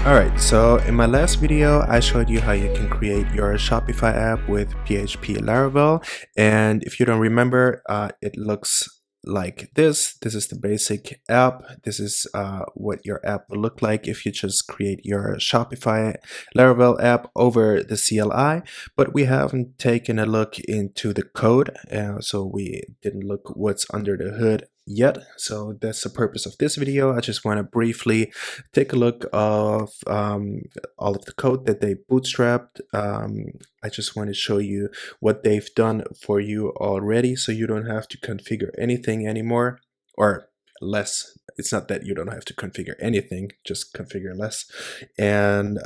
Alright, so in my last video, I showed you how you can create your Shopify app with PHP Laravel. And if you don't remember, it looks like this. This is the basic app. This is what your app will look like if you just create your Shopify Laravel app over the CLI. But we haven't taken a look into the code, so we didn't look what's under the hood yet. So that's the purpose of this video. I just want to briefly take a look of all of the code that they bootstrapped. I just want to show you what they've done for you already, so you don't have to configure anything anymore, or less. It's not that you don't have to configure anything, just configure less. And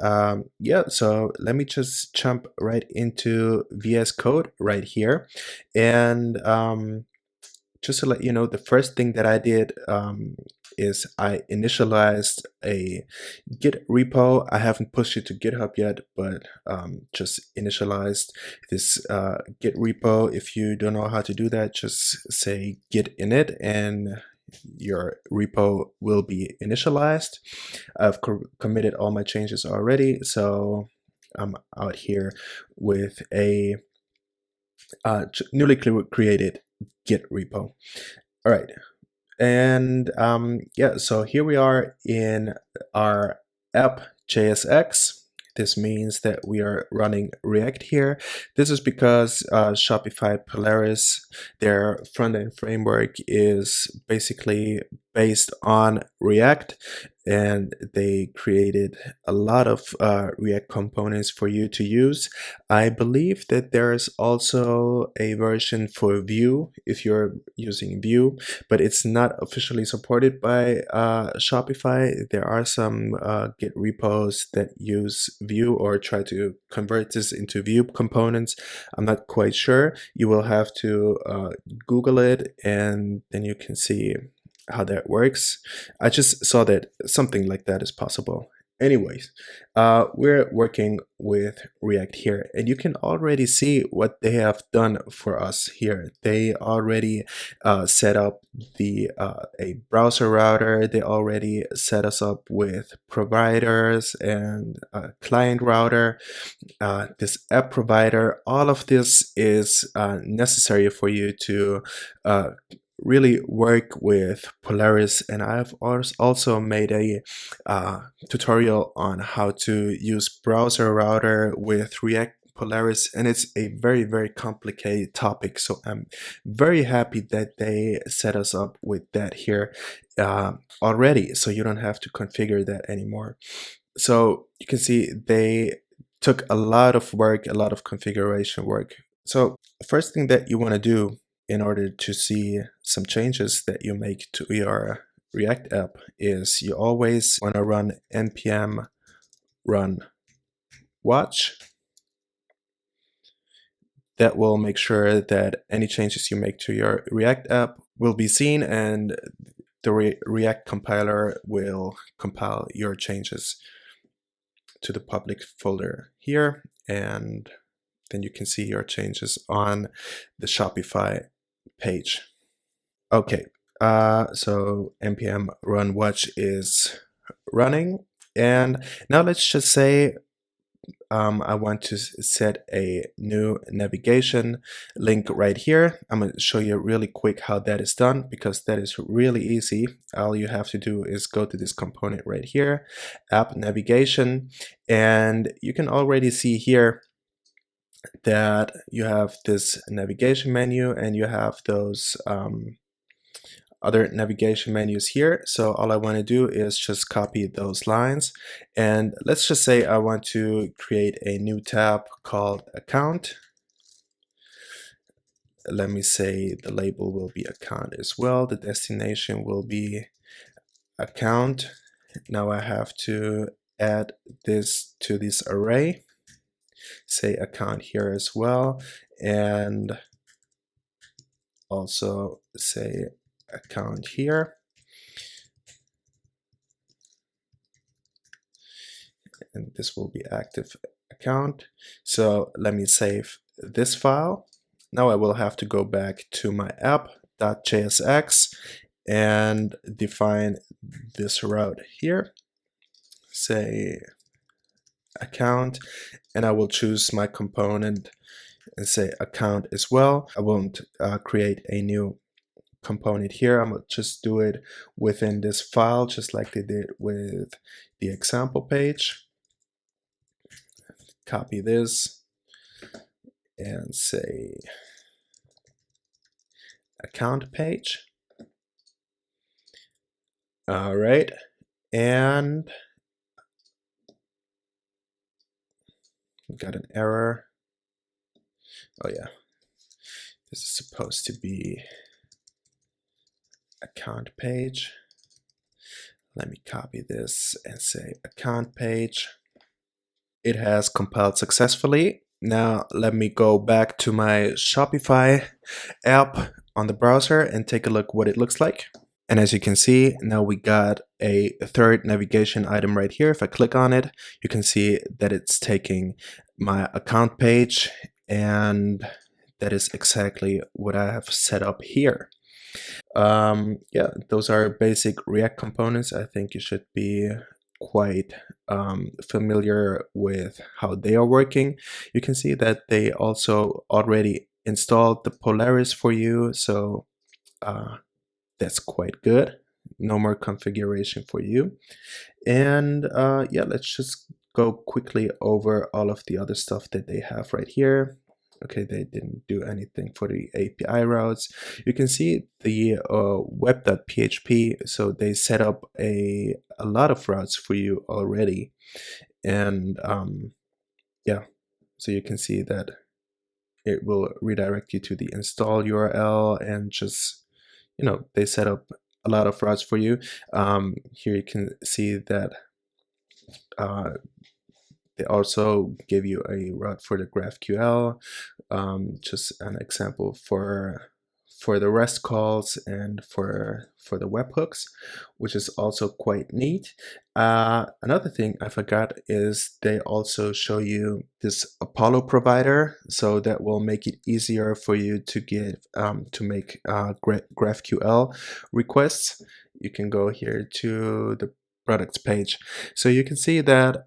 yeah, so let me just jump right into VS Code right here. And just to let you know, the first thing that I did is I initialized a Git repo. I haven't pushed it to GitHub yet, but just initialized this Git repo. If you don't know how to do that, just say git init and your repo will be initialized. I've committed all my changes already, so I'm out here with a newly created Git repo. All right, and yeah, so here we are in our app JSX. This means that we are running React here. This is because Shopify Polaris, their front-end framework, is basically based on React, and they created a lot of React components for you to use. I believe that there's also a version for Vue if you're using Vue, but it's not officially supported by Shopify. There are some Git repos that use Vue or try to convert this into Vue components. I'm not quite sure. You will have to Google it, and then you can see how that works. I just saw that something like that is possible. Anyways, we're working with React here, and you can already see what they have done for us here. They already set up the a browser router. They already set us up with providers and a client router, this app provider. All of this is necessary for you to really work with Polaris, and I've also made a tutorial on how to use browser router with React Polaris, and it's a very complicated topic, so I'm very happy that they set us up with that here already, so you don't have to configure that anymore. So you can see they took a lot of work, a lot of configuration work. So the first thing that you want to do in order to see some changes that you make to your React app is you always want to run npm run watch. That will make sure that any changes you make to your React app will be seen, and the React compiler will compile your changes to the public folder here, and then you can see your changes on the Shopify page. Okay, so npm run watch is running, and now let's just say I want to set a new navigation link right here. I'm going to show you really quick how that is done, because that is really easy. All you have to do is go to this component right here, app navigation, and you can already see here that you have this navigation menu and you have those other navigation menus here. So all I want to do is just copy those lines, and let's just say I want to create a new tab called account. Let me say the label will be account as well. The destination will be account. Now I have to add this to this array, say account here as well, and also say account here, and this will be active account. So let me save this file. Now I will have to go back to my app.jsx and define this route here. say account, and I will choose my component and say account as well. I won't create a new component here. I'm gonna just do it within this file, just like they did with the example page. Copy this and say account page. All right, and we got an error. Oh yeah, this is supposed to be account page. Let me copy this and say account page. It has compiled successfully. Now let me go back to my Shopify app on the browser and take a look what it looks like. And as you can see, now we got a third navigation item right here. If I click on it, you can see that it's taking my account page, and that is exactly what I have set up here. Yeah, those are basic React components. I think you should be quite familiar with how they are working. You can see that they also already installed the Polaris for you, so that's quite good. No more configuration for you. And yeah, let's just go quickly over all of the other stuff that they have right here. Okay, they didn't do anything for the API routes. You can see the web.php, so they set up a lot of routes for you already. And yeah, so you can see that it will redirect you to the install URL, and just, you know, they set up a lot of routes for you. Here you can see that they also give you a route for the GraphQL, just an example for the REST calls and for the webhooks, which is also quite neat. Another thing I forgot is they also show you this Apollo provider, so that will make it easier for you to get to make GraphQL requests. You can go here to the products page, so you can see that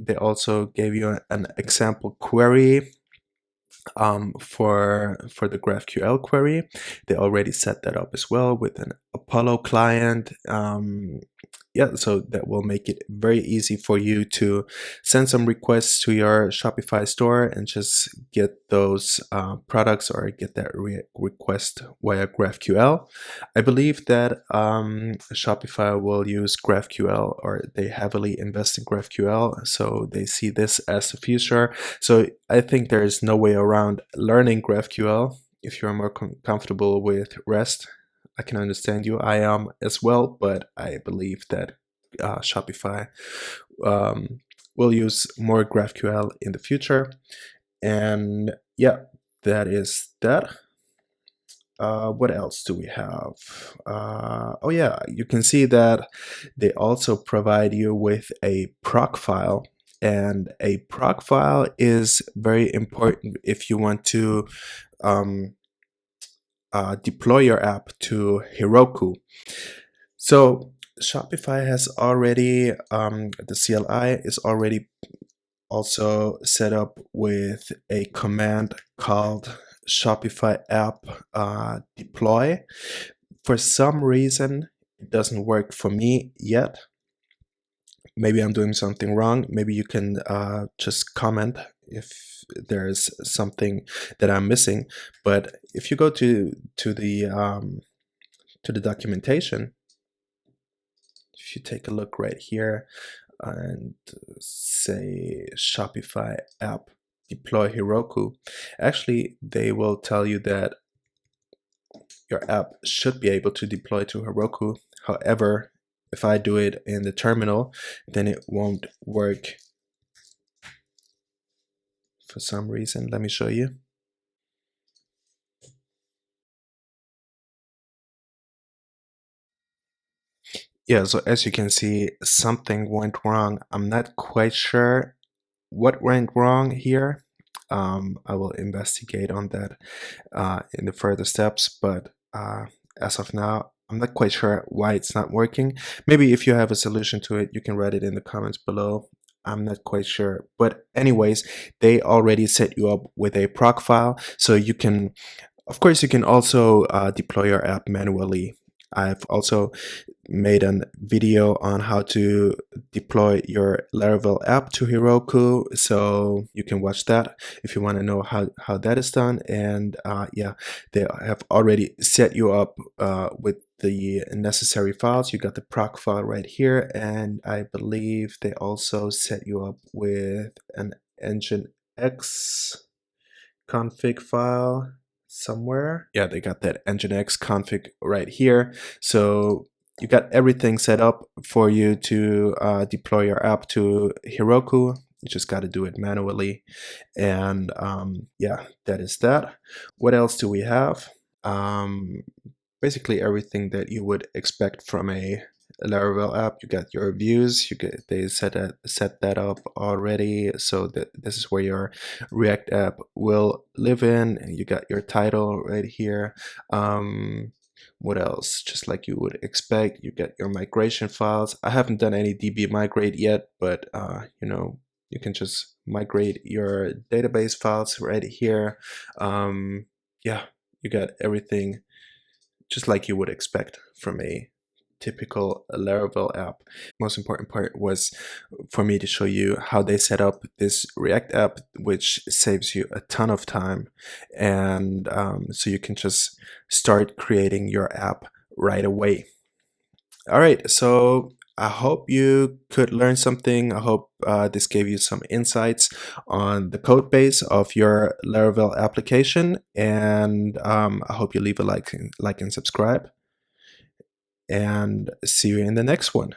they also gave you an example query for the GraphQL query. They already set that up as well with an Apollo client. Yeah, so that will make it very easy for you to send some requests to your Shopify store and just get those products, or get that request via GraphQL. I believe that Shopify will use GraphQL, or they heavily invest in GraphQL, so they see this as the future. So I think there is no way around learning GraphQL if you're more comfortable with REST. I can understand you. I am as well, but I believe that Shopify will use more GraphQL in the future. And yeah, that is that. What else do we have? Oh yeah, you can see that they also provide you with a proc file. And a proc file is very important if you want to deploy your app to Heroku. So Shopify has already, the CLI is already also set up with a command called Shopify App Deploy. For some reason, it doesn't work for me yet. Maybe I'm doing something wrong. Maybe you can just comment if there's something that I'm missing. But if you go to the documentation, if you take a look right here and say Shopify App Deploy Heroku, actually they will tell you that your app should be able to deploy to Heroku. However, if I do it in the terminal, then it won't work for some reason. Let me show you. Yeah, so as you can see, something went wrong. I'm not quite sure what went wrong here. I will investigate on that in the further steps, but as of now, I'm not quite sure why it's not working. Maybe if you have a solution to it, you can write it in the comments below. I'm not quite sure. But anyways, they already set you up with a proc file. So you can, of course, you can also deploy your app manually. I've also made a video on how to deploy your Laravel app to Heroku, so you can watch that if you want to know how that is done. And yeah, they have already set you up with the necessary files. You got the proc file right here, and I believe they also set you up with an nginx config file somewhere. Yeah, they got that nginx config right here. So you got everything set up for you to deploy your app to Heroku. You just got to do it manually. And yeah, that is that. What else do we have? Basically everything that you would expect from a Laravel app. You got your views. They set that up already, so that this is where your React app will live in. And you got your title right here. What else? Just like you would expect, you get your migration files. I haven't done any DB migrate yet, but you know, you can just migrate your database files right here. Yeah, you got everything just like you would expect from a typical Laravel app. Most important part was for me to show you how they set up this React app, which saves you a ton of time. And so you can just start creating your app right away. All right, so I hope you could learn something. I hope this gave you some insights on the code base of your Laravel application. And I hope you leave a like and subscribe. And see you in the next one.